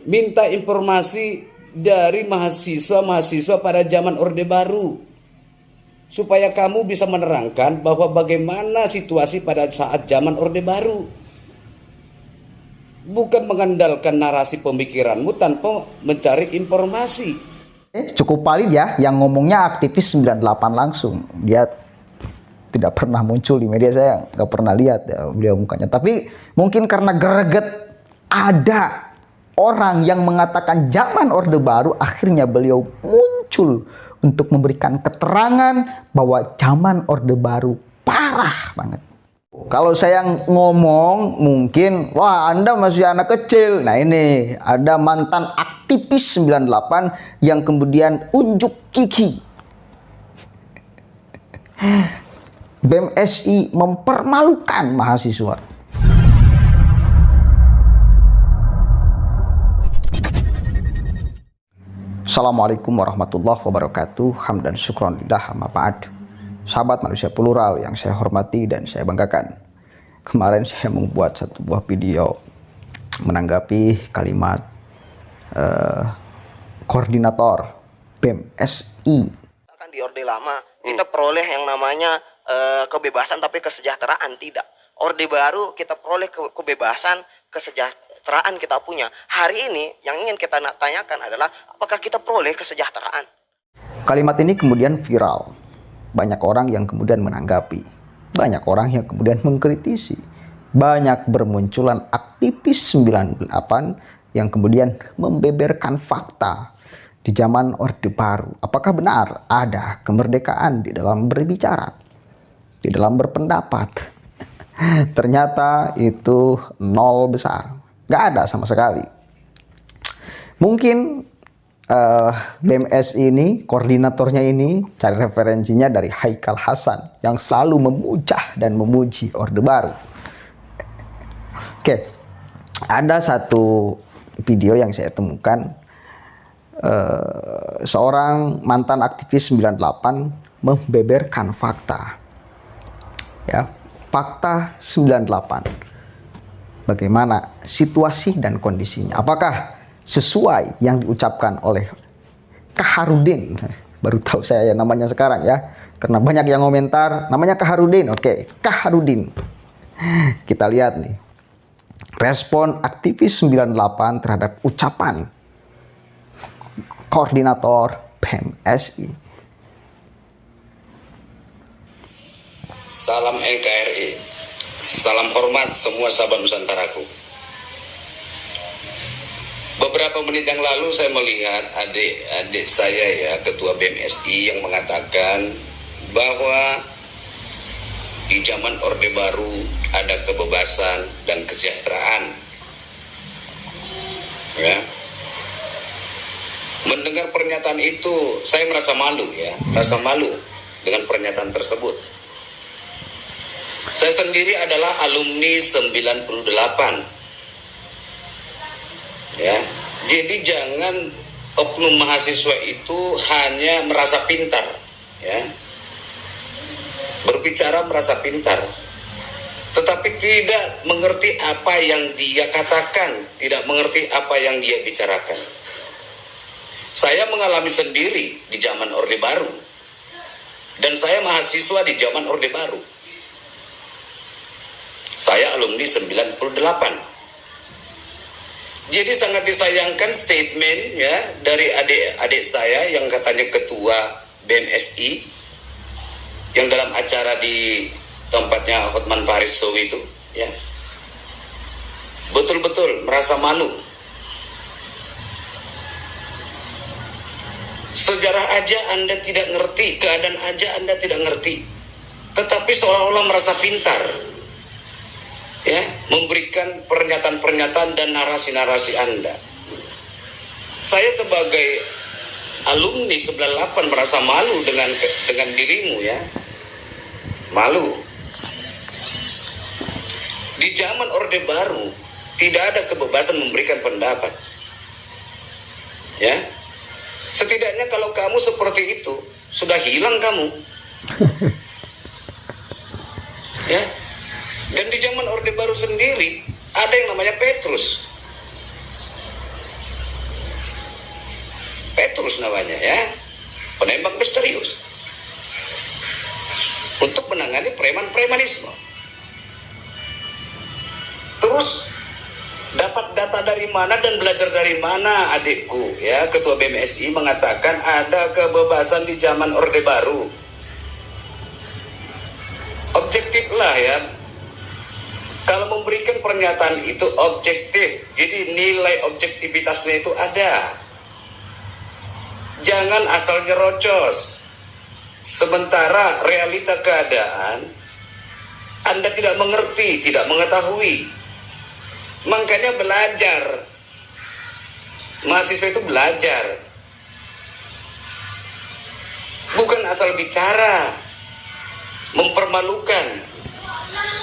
minta informasi dari mahasiswa-mahasiswa pada zaman Orde Baru, supaya kamu bisa menerangkan bahwa bagaimana situasi pada saat zaman Orde Baru. Bukan mengandalkan narasi pemikiranmu tanpa mencari informasi. Cukup valid ya, yang ngomongnya aktivis 98 langsung. Dia tidak pernah muncul di media, saya nggak pernah lihat ya beliau mukanya. Tapi mungkin karena greget ada orang yang mengatakan zaman Orde Baru, akhirnya beliau muncul untuk memberikan keterangan bahwa zaman Orde Baru parah banget. Kalau saya ngomong mungkin, wah Anda masih anak kecil. Nah ini ada mantan aktivis 98 yang kemudian unjuk gigi. BMSI mempermalukan mahasiswa. Assalamualaikum warahmatullahi wabarakatuh. Hamdan syukron lillah, amma ba'd. Sahabat manusia plural yang saya hormati dan saya banggakan. Kemarin saya membuat satu buah video menanggapi kalimat koordinator BMSI. Kan di Orde Lama kita peroleh yang namanya kebebasan, tapi kesejahteraan tidak. Orde Baru kita peroleh kebebasan, kesejahteraan kita punya. Hari ini yang ingin kita tanyakan adalah apakah kita peroleh kesejahteraan. Kalimat ini kemudian viral. Banyak orang yang kemudian menanggapi, banyak orang yang kemudian mengkritisi, banyak bermunculan aktivis 98 yang kemudian membeberkan fakta di zaman Orde Baru. Apakah benar ada kemerdekaan di dalam berbicara, di dalam berpendapat? Ternyata itu nol besar, nggak ada sama sekali. Mungkin BMS ini, koordinatornya ini, cari referensinya dari Haikal Hasan yang selalu memujah dan memuji Orde Baru. Oke, ada satu video yang saya temukan, seorang mantan aktivis 98 membeberkan fakta, ya, fakta 98. Bagaimana situasi dan kondisinya? Apakah sesuai yang diucapkan oleh Kaharudin? Baru tahu saya ya namanya sekarang ya, karena banyak yang komentar namanya Kaharudin. Oke, Kaharudin. Kita lihat nih respon aktivis 98 terhadap ucapan koordinator BMSI. Salam NKRI, salam hormat semua sahabat Nusantaraku. Beberapa menit yang lalu saya melihat adik saya ya, ketua BMSI, yang mengatakan bahwa di zaman Orde Baru ada kebebasan dan kesejahteraan. Ya. Mendengar pernyataan itu saya merasa malu ya, rasa malu dengan pernyataan tersebut. Saya sendiri adalah alumni 98. Ya, jadi jangan oknum mahasiswa itu hanya merasa pintar, ya, berbicara merasa pintar, tetapi tidak mengerti apa yang dia katakan, tidak mengerti apa yang dia bicarakan. Saya mengalami sendiri di zaman Orde Baru, dan saya mahasiswa di zaman Orde Baru. Saya alumni 98. Jadi sangat disayangkan statement ya dari adik-adik saya yang katanya ketua BMSI, yang dalam acara di tempatnya Hotman Paris Show itu ya, betul-betul merasa malu. Sejarah aja Anda tidak ngerti, keadaan aja Anda tidak ngerti, tetapi seolah-olah merasa pintar ya, memberikan pernyataan-pernyataan dan narasi-narasi Anda. Saya sebagai alumni 98 merasa malu dengan dirimu ya. Malu. Di zaman Orde Baru tidak ada kebebasan memberikan pendapat. Ya. Setidaknya kalau kamu seperti itu, sudah hilang kamu. Ya. Dan di zaman Orde Baru sendiri ada yang namanya Petrus. Petrus namanya ya, penembak misterius, untuk menangani preman-premanisme. Terus dapat data dari mana dan belajar dari mana adikku ya, ketua BMSI mengatakan ada kebebasan di zaman Orde Baru. Objektif lah ya, kalau memberikan pernyataan itu objektif, jadi nilai objektivitasnya itu ada. Jangan asal nyerocos, sementara realita keadaan Anda tidak mengerti, tidak mengetahui. Makanya belajar, mahasiswa itu belajar, bukan asal bicara, mempermalukan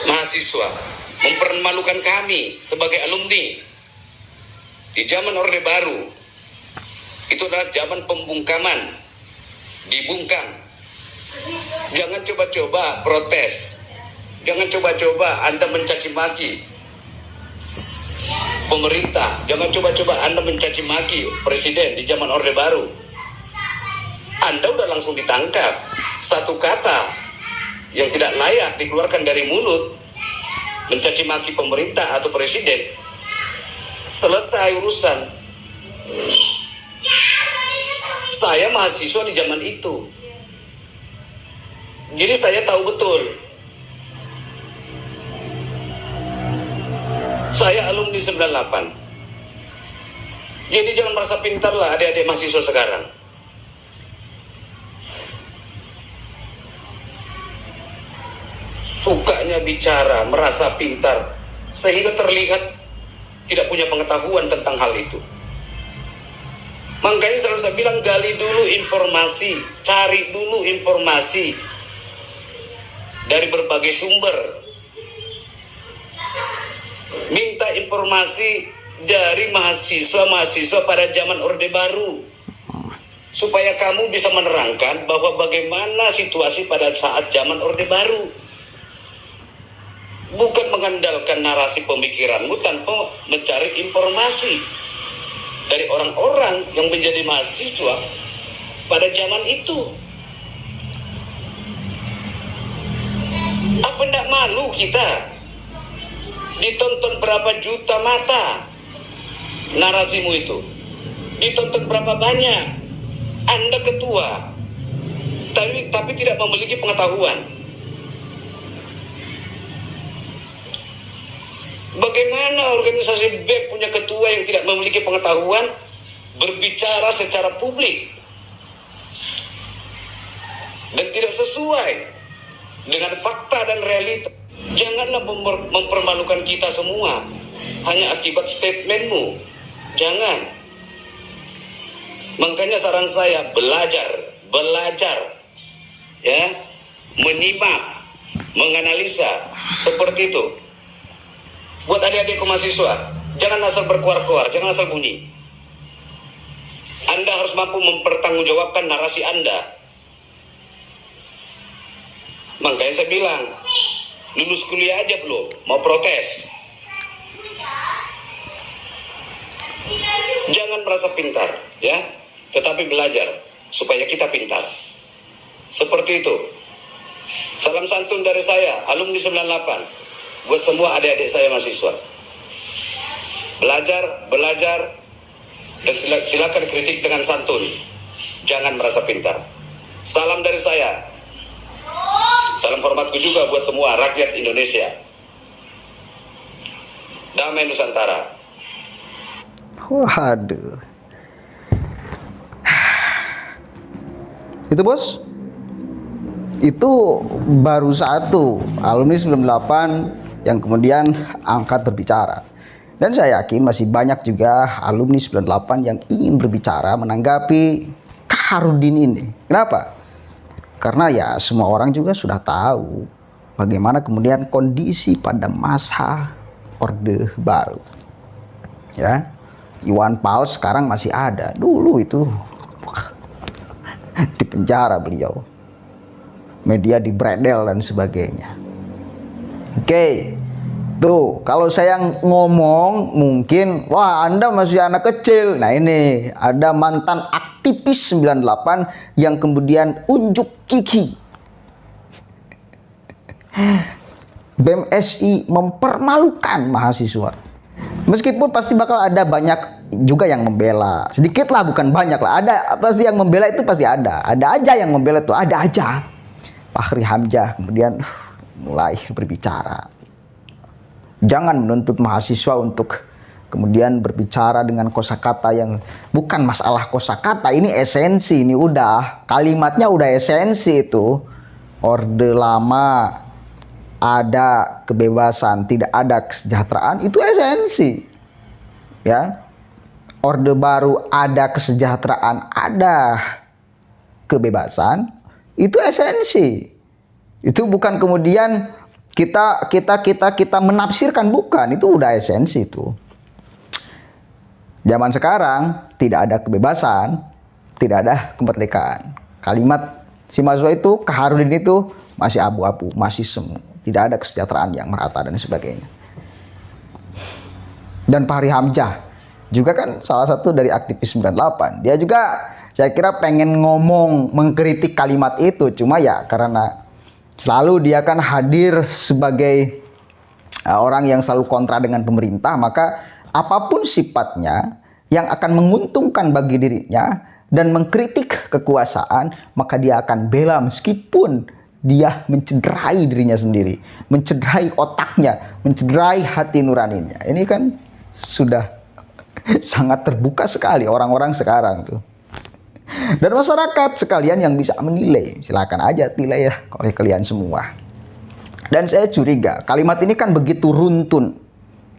mahasiswa, mempermalukan kami sebagai alumni di zaman Orde Baru. Itu adalah zaman pembungkaman, dibungkam. Jangan coba-coba protes, jangan coba-coba Anda mencaci maki pemerintah, jangan coba-coba Anda mencaci maki presiden di zaman Orde Baru. Anda udah langsung ditangkap. Satu kata yang tidak layak dikeluarkan dari mulut, mencaci maki pemerintah atau presiden, selesai urusan. Saya mahasiswa di zaman itu, jadi saya tahu betul. Saya alumni 98. Jadi jangan merasa pintar lah adik-adik mahasiswa sekarang. Sukanya bicara, merasa pintar, sehingga terlihat tidak punya pengetahuan tentang hal itu. Makanya selalu saya bilang, gali dulu informasi, cari dulu informasi dari berbagai sumber. Minta informasi dari mahasiswa-mahasiswa pada zaman Orde Baru, supaya kamu bisa menerangkan bahwa bagaimana situasi pada saat zaman Orde Baru. Bukan mengandalkan narasi pemikiranmu tanpa mencari informasi dari orang-orang yang menjadi mahasiswa pada zaman itu. Apa tidak malu kita? Ditonton berapa juta mata narasimu itu, ditonton berapa banyak. Anda ketua tapi tidak memiliki pengetahuan. Bagaimana organisasi BEM punya ketua yang tidak memiliki pengetahuan berbicara secara publik dan tidak sesuai dengan fakta dan realita? Janganlah mempermalukan kita semua hanya akibat statementmu. Jangan. Makanya saran saya, belajar ya, menyimak, menganalisa seperti itu. Buat adik-adik mahasiswa, jangan asal berkuar-kuar, jangan asal bunyi. Anda harus mampu mempertanggungjawabkan narasi Anda. Makanya saya bilang, lulus kuliah aja belum, mau protes. Jangan merasa pintar, ya, tetapi belajar supaya kita pintar. Seperti itu. Salam santun dari saya, alumni 98. Buat semua adik-adik saya mahasiswa. Belajar, dan silakan kritik dengan santun. Jangan merasa pintar. Salam dari saya. Salam hormatku juga buat semua rakyat Indonesia. Damai Nusantara. Waduh. Itu bos, itu baru satu alumni 98 yang kemudian angkat berbicara. Dan saya yakin masih banyak juga alumni 98 yang ingin berbicara menanggapi Kaharudin ini. Kenapa? Karena ya semua orang juga sudah tahu bagaimana kemudian kondisi pada masa Orde Baru. Ya, Iwan Fals sekarang masih ada. Dulu itu di penjara beliau. Media dibredel dan sebagainya. Oke. Tuh, kalau saya ngomong mungkin, wah Anda masih anak kecil. Nah ini, ada mantan aktif aktivis 98 yang kemudian unjuk gigi. BMSI mempermalukan mahasiswa. Meskipun pasti bakal ada banyak juga yang membela. Sedikit lah, bukan banyak lah. Ada pasti yang membela, itu pasti ada. Ada aja yang membela itu, ada aja. Fahri Hamzah kemudian mulai berbicara. Jangan menuntut mahasiswa untuk kemudian berbicara dengan kosakata yang bukan masalah kosakata, ini esensi, ini udah kalimatnya udah esensi itu. Orde Lama ada kebebasan, tidak ada kesejahteraan, itu esensi. Ya. Orde Baru ada kesejahteraan, ada kebebasan, itu esensi. Itu bukan kemudian kita menafsirkan, bukan, itu udah esensi itu. Zaman sekarang tidak ada kebebasan, tidak ada kemerdekaan. Kalimat si mahasiswa itu, Kaharudin itu masih abu-abu, masih semu. Tidak ada kesejahteraan yang merata dan sebagainya. Dan Fahri Hamzah juga kan salah satu dari aktivis 98. Dia juga saya kira pengen ngomong, mengkritik kalimat itu. Cuma ya karena selalu dia kan hadir sebagai orang yang selalu kontra dengan pemerintah, maka apapun sifatnya yang akan menguntungkan bagi dirinya dan mengkritik kekuasaan, maka dia akan bela meskipun dia mencederai dirinya sendiri, mencederai otaknya, mencederai hati nuraninya. Ini kan sudah sangat terbuka sekali orang-orang sekarang tuh. Dan masyarakat sekalian yang bisa menilai, silakan aja nilai ya oleh kalian semua. Dan saya curiga kalimat ini kan begitu runtun.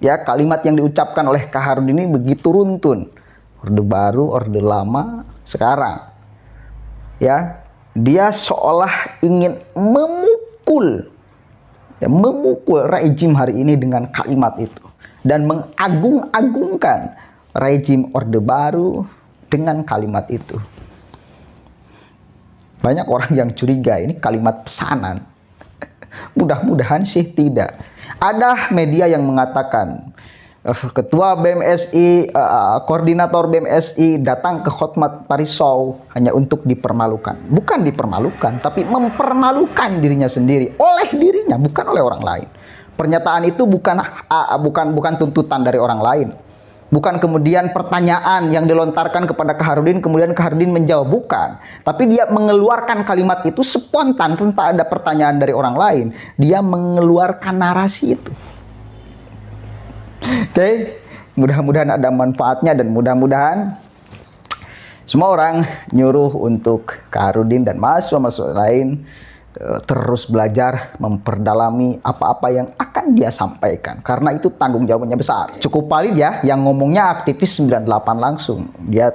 Ya, kalimat yang diucapkan oleh Kaharudin ini begitu runtun. Orde Baru, Orde Lama, sekarang. Ya, dia seolah ingin memukul rejim hari ini dengan kalimat itu. Dan mengagung-agungkan rejim Orde Baru dengan kalimat itu. Banyak orang yang curiga ini kalimat pesanan. Mudah-mudahan sih tidak. Ada media yang mengatakan ketua BMSI, koordinator BMSI datang ke Hotmat Parisau hanya untuk dipermalukan. Bukan dipermalukan, tapi mempermalukan dirinya sendiri oleh dirinya, bukan oleh orang lain. Pernyataan itu bukan tuntutan dari orang lain. Bukan kemudian pertanyaan yang dilontarkan kepada Kaharudin, kemudian Kaharudin menjawab, bukan. Tapi dia mengeluarkan kalimat itu spontan tanpa ada pertanyaan dari orang lain. Dia mengeluarkan narasi itu. Oke, mudah-mudahan ada manfaatnya dan mudah-mudahan semua orang nyuruh untuk Kaharudin dan mahasiswa-mahasiswa lain terus belajar, memperdalami apa-apa yang akan dia sampaikan. Karena itu tanggung jawabnya besar. Cukup valid ya, yang ngomongnya aktivis 98 langsung. Dia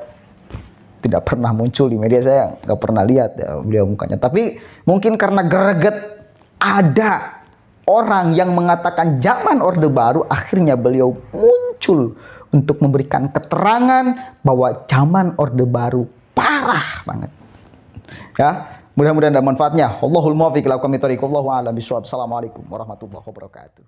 tidak pernah muncul di media, saya nggak pernah lihat ya beliau mukanya. Tapi mungkin karena greget ada orang yang mengatakan zaman Orde Baru, akhirnya beliau muncul untuk memberikan keterangan bahwa zaman Orde Baru parah banget. Ya. Mudah-mudahan ada manfaatnya. Allahul muwaffiq ila aqwamit thoriq. Wallahu a'lam bishawab. Assalamualaikum warahmatullahi wabarakatuh.